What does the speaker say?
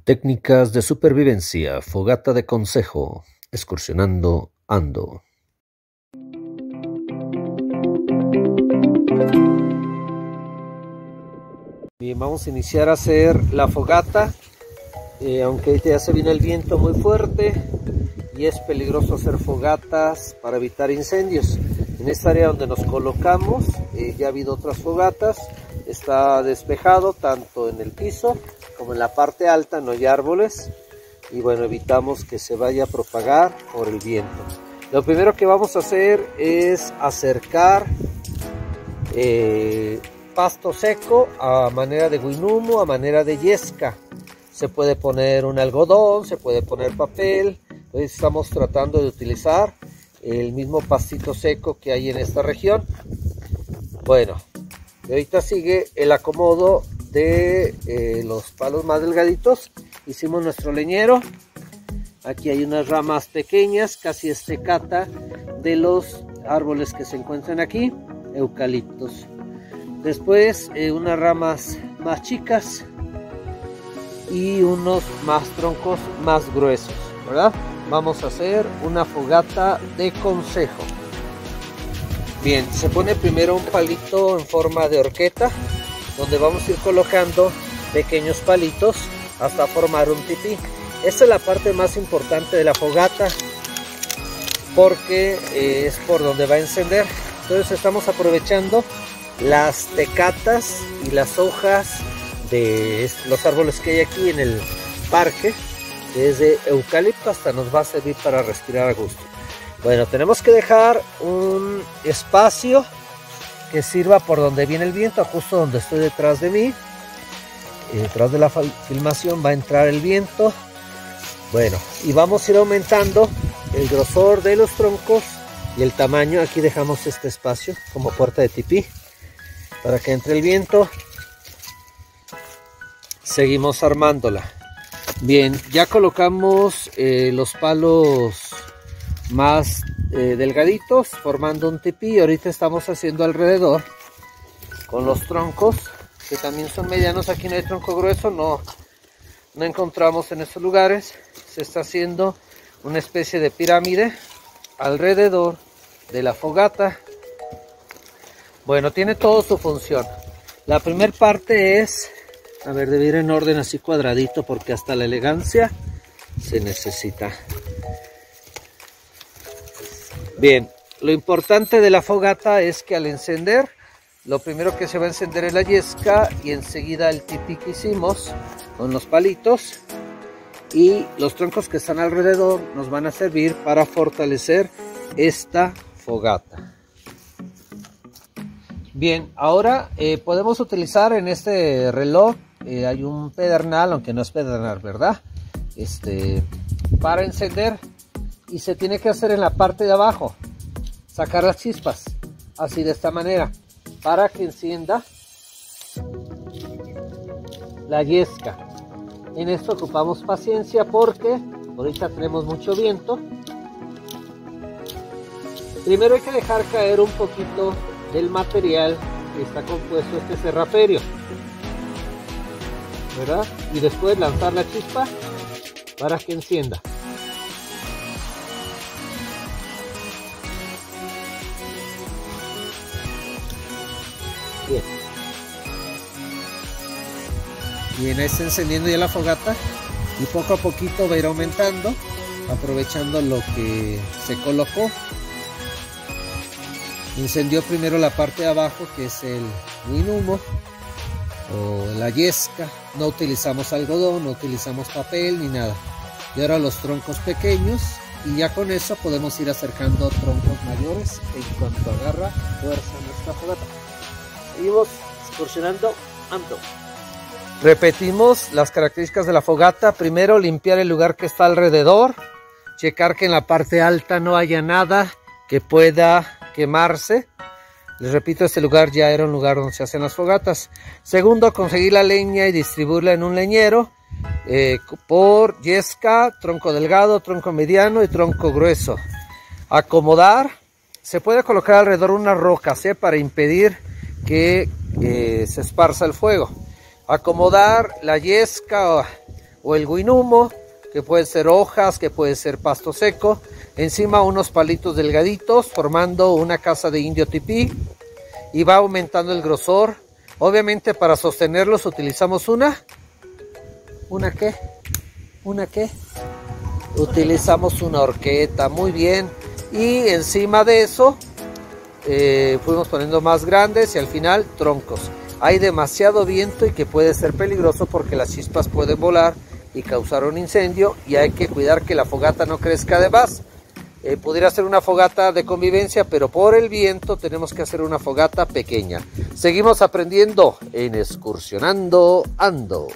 Técnicas de supervivencia, fogata de consejo, excursionando ando. Bien, vamos a iniciar a hacer la fogata, aunque ahorita ya se viene el viento muy fuerte y es peligroso hacer fogatas para evitar incendios. En esta área donde nos colocamos ya ha habido otras fogatas, está despejado tanto en el piso como en la parte alta, no hay árboles y bueno, evitamos que se vaya a propagar por el viento. Lo primero que vamos a hacer es acercar pasto seco a manera de guinumo, a manera de yesca. Se puede poner un algodón, se puede poner papel. Hoy estamos tratando de utilizar el mismo pastito seco que hay en esta región. Bueno, ahorita sigue el acomodo de los palos más delgaditos. Hicimos nuestro leñero. Aquí hay unas ramas pequeñas, casi estecata, de los árboles que se encuentran aquí, eucaliptos. Después unas ramas más chicas y unos más troncos más gruesos, ¿verdad? Vamos a hacer una fogata de consejo. Bien, se pone primero un palito en forma de horqueta, donde vamos a ir colocando pequeños palitos hasta formar un tipí. Esta es la parte más importante de la fogata, porque es por donde va a encender. Entonces estamos aprovechando las tecatas y las hojas de los árboles que hay aquí en el parque, que es de eucalipto, hasta nos va a servir para respirar a gusto. Bueno, tenemos que dejar un espacio que sirva por donde viene el viento, justo donde estoy detrás de mí. Detrás de la filmación va a entrar el viento. Bueno, y vamos a ir aumentando el grosor de los troncos y el tamaño. Aquí dejamos este espacio como puerta de tipí para que entre el viento. Seguimos armándola. Bien, ya colocamos los palos más delgaditos formando un tipí. Ahorita estamos haciendo alrededor con los troncos que también son medianos. Aquí no hay tronco grueso, no encontramos en estos lugares. Se está haciendo una especie de pirámide alrededor de la fogata. Bueno, tiene todo su función. La primera parte es, a ver, debe ir en orden así cuadradito, porque hasta la elegancia se necesita. Bien, lo importante de la fogata es que al encender, lo primero que se va a encender es la yesca y enseguida el tipí que hicimos con los palitos, y los troncos que están alrededor nos van a servir para fortalecer esta fogata. Bien, ahora podemos utilizar en este reloj, hay un pedernal, aunque no es pedernal, ¿verdad? Para encender, y se tiene que hacer en la parte de abajo, sacar las chispas, así de esta manera, para que encienda la yesca. En esto ocupamos paciencia porque ahorita tenemos mucho viento. Primero hay que dejar caer un poquito del material que está compuesto este cerraperio, ¿verdad? Y después lanzar la chispa para que encienda. Bien. Bien, ahí está encendiendo ya la fogata y poco a poquito va a ir aumentando, aprovechando lo que se colocó. Incendió primero la parte de abajo, que es el guinumo o la yesca. No utilizamos algodón, no utilizamos papel ni nada. Y ahora los troncos pequeños, y ya con eso podemos ir acercando troncos mayores en cuanto agarra fuerza nuestra fogata. Seguimos excursionando ando. Repetimos las características de la fogata. Primero, limpiar el lugar que está alrededor, checar que en la parte alta no haya nada que pueda quemarse. Les repito, este lugar ya era un lugar donde se hacen las fogatas. Segundo, conseguir la leña y distribuirla en un leñero por yesca, tronco delgado, tronco mediano y tronco grueso. Acomodar, se puede colocar alrededor unas rocas para impedir que se esparza el fuego. Acomodar la yesca o el guinumo, que puede ser hojas, que puede ser pasto seco. Encima unos palitos delgaditos formando una casa de indio tipí y va aumentando el grosor. Obviamente para sostenerlos utilizamos ¿una qué? ¿Una qué? Utilizamos una horqueta, muy bien. Y encima de eso fuimos poniendo más grandes y al final troncos. Hay demasiado viento y que puede ser peligroso porque las chispas pueden volar y causar un incendio y hay que cuidar que la fogata no crezca de más. Pudiera ser una fogata de convivencia, pero por el viento tenemos que hacer una fogata pequeña. Seguimos aprendiendo en Excursionando Ando.